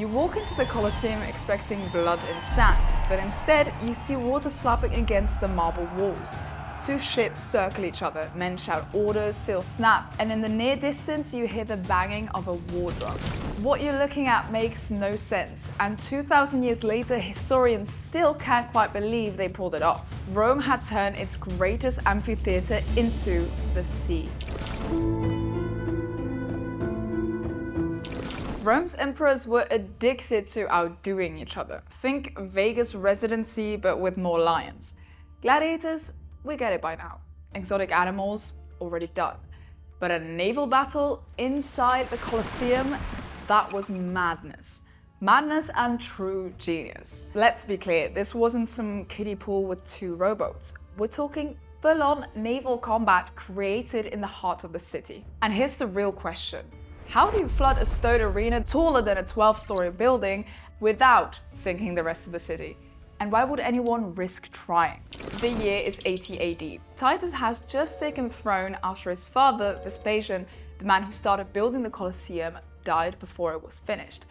You walk into the Colosseum expecting blood and sand, but instead you see water slapping against the marble walls. Two ships circle each other, men shout orders, sails snap, and in the near distance you hear the banging of a war drum. What you're looking at makes no sense, and 2,000 years later historians still can't quite believe they pulled it off. Rome had turned its greatest amphitheater into the sea. Rome's emperors were addicted to outdoing each other. Think Vegas residency, but with more lions. Gladiators, we get it by now. Exotic animals, already done. But a naval battle inside the Colosseum, that was madness. Madness and true genius. Let's be clear, this wasn't some kiddie pool with two rowboats. We're talking full-on naval combat created in the heart of the city. And here's the real question. How do you flood a stone arena taller than a 12-story building without sinking the rest of the city? And why would anyone risk trying? The year is 80 AD. Titus has just taken the throne after his father, Vespasian, the man who started building the Colosseum, died before it was finished.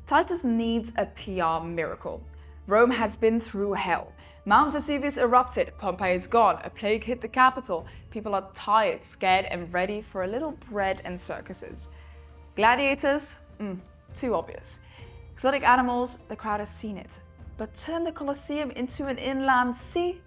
Titus needs a PR miracle. Rome has been through hell. Mount Vesuvius erupted, Pompeii is gone, a plague hit the capital. People are tired, scared, and ready for a little bread and circuses. Gladiators? Too obvious. Exotic animals? The crowd has seen it. But turn the Colosseum into an inland sea?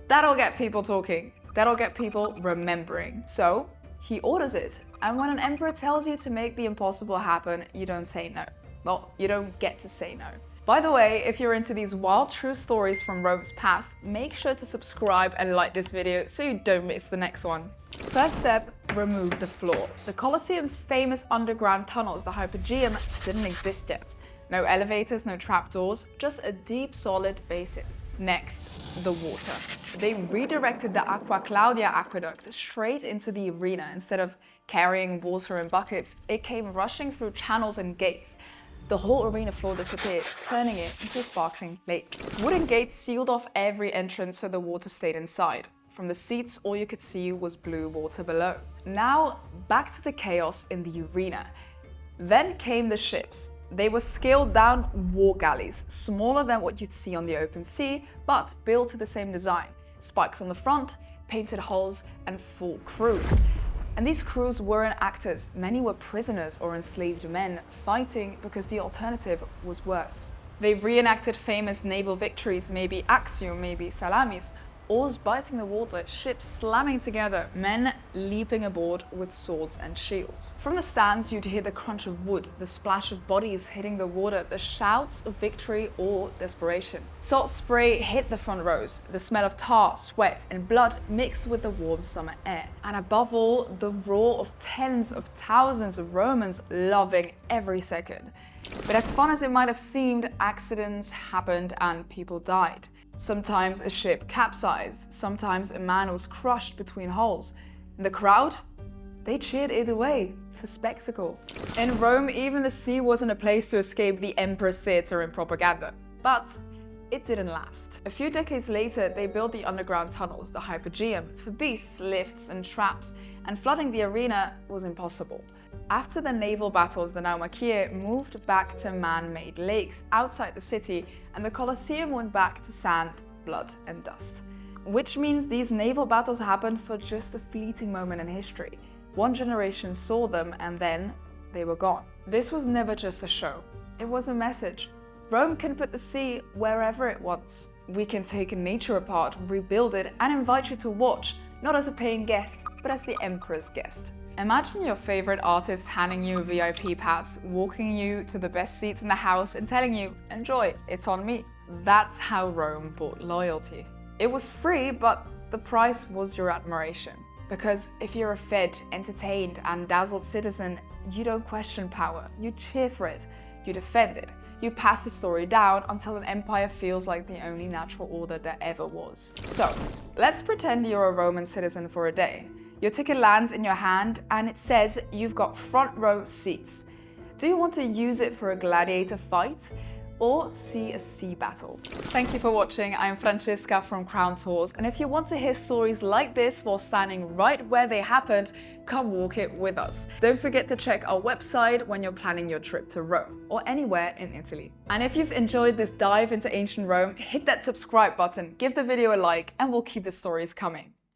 That'll get people talking. That'll get people remembering. So he orders it. And when an emperor tells you to make the impossible happen, you don't say no. Well, you don't get to say no. By the way, if you're into these wild true stories from Rome's past, make sure to subscribe and like this video so you don't miss the next one. First step, remove the floor. The Colosseum's famous underground tunnels, the Hypogeum, didn't exist yet. No elevators, no trapdoors, just a deep, solid basin. Next, the water. They redirected the Aqua Claudia aqueduct straight into the arena. Instead of carrying water in buckets, it came rushing through channels and gates. The whole arena floor disappeared, turning it into a sparkling lake. Wooden gates sealed off every entrance so the water stayed inside. From the seats, all you could see was blue water below. Now, back to the chaos in the arena. Then came the ships. They were scaled-down war galleys, smaller than what you'd see on the open sea, but built to the same design. Spikes on the front, painted hulls, and full crews. And these crews weren't actors. Many were prisoners or enslaved men fighting because the alternative was worse. They reenacted famous naval victories, maybe axiom, maybe salamis, oars biting the water, ships slamming together, men leaping aboard with swords and shields. From the stands, you'd hear the crunch of wood, the splash of bodies hitting the water, the shouts of victory or desperation. Salt spray hit the front rows, the smell of tar, sweat, and blood mixed with the warm summer air. And above all, the roar of tens of thousands of Romans loving every second. But as fun as it might have seemed, accidents happened and people died. Sometimes a ship capsized, sometimes a man was crushed between hulls. And the crowd? They cheered either way, for spectacle. In Rome, even the sea wasn't a place to escape the emperor's theater and propaganda. But it didn't last. A few decades later, they built the underground tunnels, the Hypogeum, for beasts, lifts, and traps, and flooding the arena was impossible. After the naval battles, the Naumachia moved back to man-made lakes outside the city, and the Colosseum went back to sand, blood, and dust. Which means these naval battles happened for just a fleeting moment in history. One generation saw them, and then they were gone. This was never just a show. It was a message. Rome can put the sea wherever it wants. We can take nature apart, rebuild it, and invite you to watch, not as a paying guest, but as the emperor's guest. Imagine your favorite artist handing you a VIP pass, walking you to the best seats in the house and telling you, enjoy, it's on me. That's how Rome bought loyalty. It was free, but the price was your admiration. Because if you're a fed, entertained, and dazzled citizen, you don't question power, you cheer for it, you defend it. You pass the story down until an empire feels like the only natural order there ever was. So, let's pretend you're a Roman citizen for a day. Your ticket lands in your hand and it says you've got front row seats. Do you want to use it for a gladiator fight? or see a sea battle. Thank you for watching. I'm Francesca from Crown Tours, and if you want to hear stories like this while standing right where they happened, come walk it with us. Don't forget to check our website when you're planning your trip to Rome or anywhere in Italy. And if you've enjoyed this dive into ancient Rome, hit that subscribe button, give the video a like, and we'll keep the stories coming.